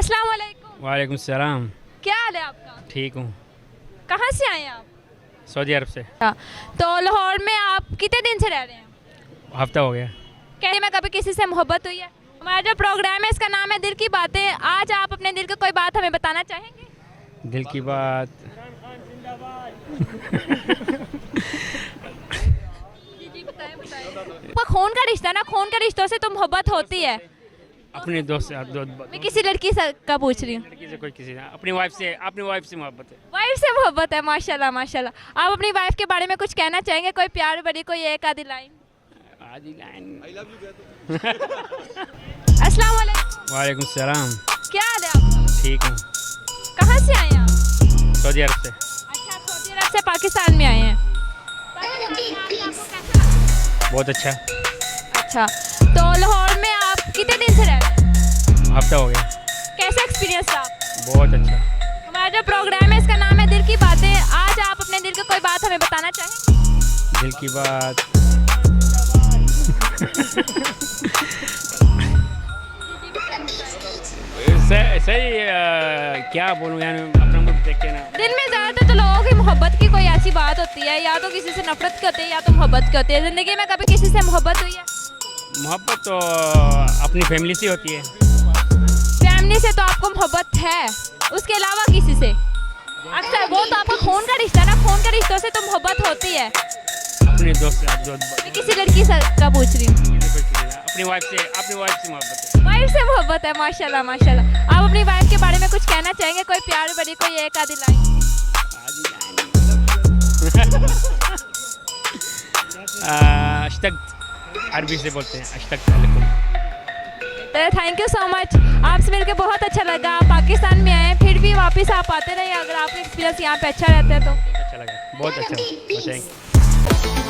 अस्सलाम वालेकुम। वालेकुम सलाम। क्या हाल है आपका? ठीक हूँ। कहाँ से आए हैं आप? सऊदी अरब से। तो लाहौर में आप कितने दिन से रह रहे हैं? हफ्ता हो गया। क्या में कभी किसी से मोहब्बत हुई है? हमारा जो प्रोग्राम है इसका नाम है दिल की बातें। आज आप अपने दिल की कोई बात हमें बताना चाहेंगे? दिल की बात जी बताएं बताएं। खून का रिश्ता ना, खून के रिश्तों से तो मोहब्बत होती है। अपने दोस्त से मैं किसी लड़की से का पूछ रही हूँ। लड़की से कोई किसी अपनी वाइफ से मोहब्बत है। वाइफ से मोहब्बत है, माशाल्लाह माशाल्लाह। आप अपनी वाइफ के बारे में कुछ कहना चाहेंगे? कोई प्यार भरी कोई एक आधी लाइन? आधी लाइन। अस्सलाम वालेकुम। वालेकुम सलाम। क्या हाल है आपका? ठीक हूँ। कहाँ से आए हैं आप? सऊदी अरब से। अच्छा, आप सऊदी अरब से पाकिस्तान में आए हैं। बहुत अच्छा। अच्छा, तो लाहौर में आप कितने दिन से रह रहे हैं? हफ्ता हो गया। कैसा एक्सपीरियंस रहा? बहुत अच्छा। हमारा जो प्रोग्राम है इसका नाम है दिल की बातें। आज आप अपने दिल की कोई बात हमें बताना चाहेंगे? दिल की बात सही क्या बोलूँ यार, अपना मुझ देख के ना। दिल में ज़्यादातर तो लोगों की मोहब्बत की कोई ऐसी बात होती है, या तो किसी से नफरत की होती है या तो मोहब्बत की होती है। ज़िंदगी में कभी किसी से मोहब्बत हुई है? मोहब्बत तो अपनी फैमिली से होती है। फैमिली से तो आपको मोहब्बत है, उसके अलावा किसी से? अक्सर वो तो आपका खून का रिश्ता ना, खून के रिश्तों से तो मोहब्बत होती है। अपने दोस्त से मैं किसी लड़की से का पूछ रही हूँ। अपनी वाइफ से मोहब्बत है। वाइफ से मोहब्बत है, माशाल्लाह माशाल्लाह। आप अपनी वाइफ के बारे में कुछ कहना चाहेंगे? कोई प्यार भरी कोई एक आधी लाइन? अश्तक अरबी से बोलते हैं, अश्तक अलैकुम। Thank you so much. आपसे मिलकर बहुत अच्छा लगा। आप पाकिस्तान में आए, फिर भी वापस आप आते रहिए अगर आपका एक्सपीरियंस यहाँ पे अच्छा रहता है तो। अच्छा लगा, बहुत अच्छा। Thank you.